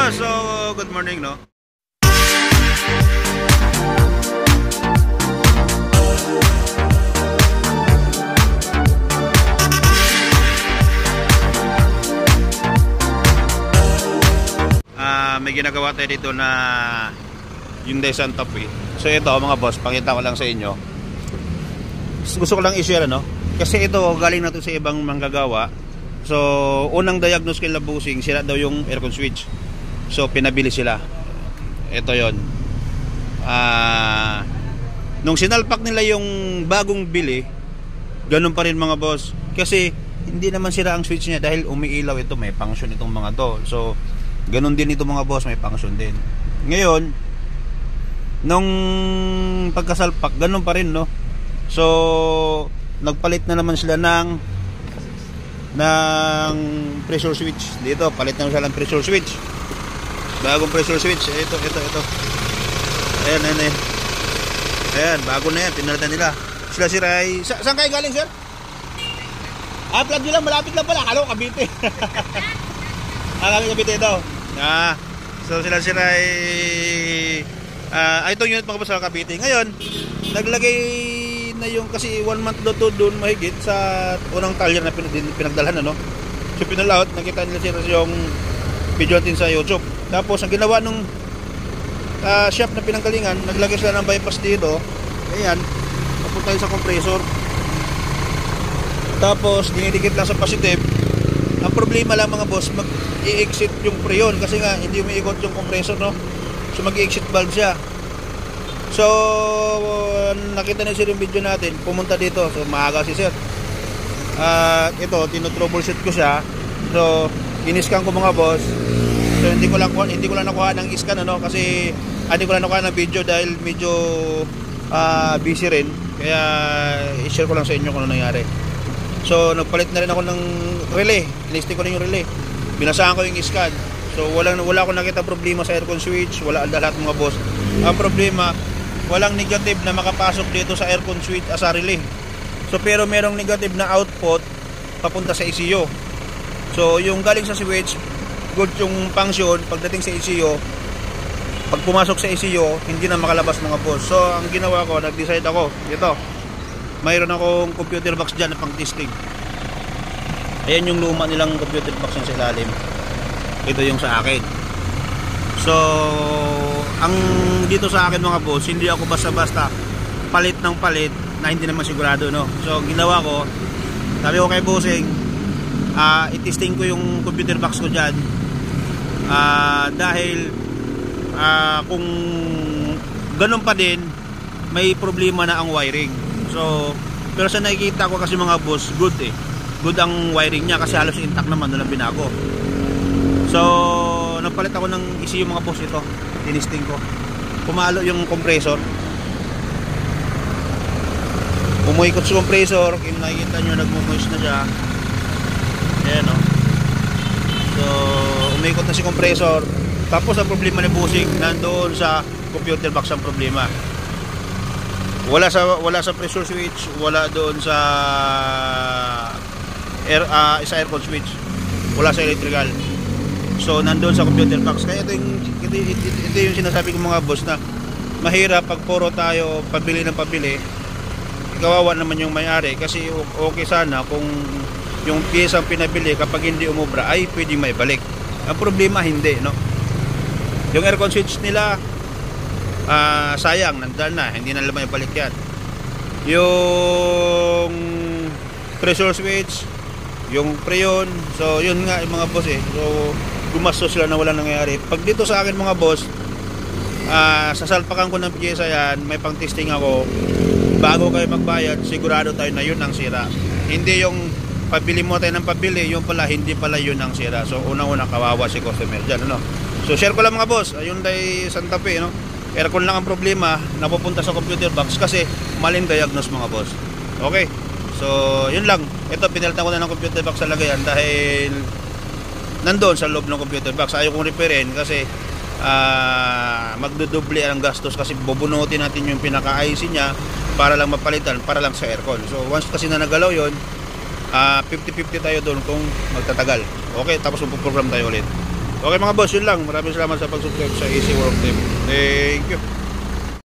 boss, so good morning, no? May ginagawa tayo dito na Hyundai Santa Fe. So ito mga boss, pakita ko lang sa inyo. Gusto ko lang i-share, no? Kasi ito galing na to sa ibang manggagawa. So unang diagnose kay Labusing, sira daw yung aircon switch. So pinabili sila. Ito yon. Nung sinalpak nila yung bagong bili, ganun pa rin mga boss. Kasi hindi naman sira ang switch niya dahil umiilaw ito, may function itong mga to. So ganun din ito mga boss, may function din. Ngayon, nung pagkasalpak, ganun pa rin, no? So nagpalit na naman sila ng pressure switch. Dito, palit na sila ng pressure switch. Bagong pressure switch. Ito. Ayan. Ayan, bago na yan, pinalitan nila. Sila si Ray. Saan kayo galing, sir? Plug nyo lang, malapit lang pala. Halo, Cavite. Kami Cavite daw. So sila si Ray. Itong unit mga boss sa Cavite. Ngayon, naglagay na yung kasi 1 month to doon mahigit sa unang talyer na pinagdalhan, ano? So pinalawat, nakita nila sila yung video natin sa YouTube. Tapos ang ginawa nung shop na pinanggalingan, naglagay sila ng bypass dito. Ayan, papunta sa compressor. Tapos dinidikit lang sa positive. Ang problema lang mga boss, mag-i-exit yung preyon kasi nga hindi umiikot yung compressor, no? So mag-i-exit valve siya. So nakita na sir yung video natin, pumunta dito. So maaga si sir. Ito, tinotroubleshoot ko siya. So in-scan ko mga boss. So hindi ko lang nakuha ng scan, ano, kasi hindi ko lang nakuha ng video dahil medyo busy rin. Kaya i-share ko lang sa inyo kung ano nangyari. So nagpalit na rin ako ng relay. Inisting ko rin yung relay. Binasahan ko yung scan. So wala akong nakita problema sa aircon switch, wala lahat mga boss. Ang problema, walang negative na makapasok dito sa aircon switch as a relay. So pero merong negative na output papunta sa ECU. So yung galing sa switch, good yung function. Pagdating sa ECU, pag pumasok sa ECU, hindi na makalabas mga boss. So ang ginawa ko, nag-decide ako, ito, mayroon akong computer box dyan na pang testing. Ayan yung luma nilang computer box yung sa ilalim. Ito yung sa akin. So ang dito sa akin mga boss, hindi ako basta-basta palit ng palit na hindi naman sigurado, no? So ginawa ko, sabi ko kay bossing, i-testing ko yung computer box ko dyan. Dahil kung ganun pa din, may problema na ang wiring. So pero sa nakikita ko kasi mga boss, good ang wiring niya kasi halos intact naman, walang binago. So nagpalit ako ng ECU mga boss. Ito, tinisting ko, pumalo yung compressor, umuikot sa compressor. Kung nakikita nyo, nagmo-moist na siya. Ayan, no? So umikot na si compressor. Tapos ang problema ni bossing, nandoon sa computer box ang problema. Wala sa pressure switch, wala doon sa aircon switch, wala sa electrical. So nandoon sa computer box. Kaya ito yung sinasabi ko mga boss, na mahirap pag puro tayo pabili ng pabili. Kawawa naman yung may-ari, kasi okay sana kung yung piyesang pinabili kapag hindi umubra ay pwedeng maibalik. Ang problema hindi, no? Yung aircon switch nila, sayang, nandun na, hindi na naman ibalik yan. Yung pressure switch, yung preyon, so yun nga yung mga boss so gumastos sila na wala nangyayari. Pag dito sa akin mga boss, sasalpakan ko ng piyesa yan, may pang testing ako. Bago kayo magbayad, sigurado tayo na yun ang sira. Hindi yung pabili mo tayo ng pabili, yung pala hindi pala yun ang sira. So unang-unang kawawa si customer dyan, ano? So share ko lang mga boss, Hyundai Santa Fe, no? Aircon lang ang problema, napupunta sa computer box kasi maling diagnose mga boss. Okay, so yun lang. Ito, pinalitan ko na ng computer box sa lagayan dahil nandoon sa loob ng computer box. Ayaw kong repairin kasi magdudoble ang gastos, kasi bubunutin natin yung pinaka-IC niya para lang mapalitan, para lang sa aircon. So once kasi na nagalaw yun, 50-50 tayo doon kung magtatagal. Okay, tapos magpo-program tayo ulit. Okay mga boss, yun lang. Maraming salamat sa pag-subscribe sa AC Work Team. Thank you.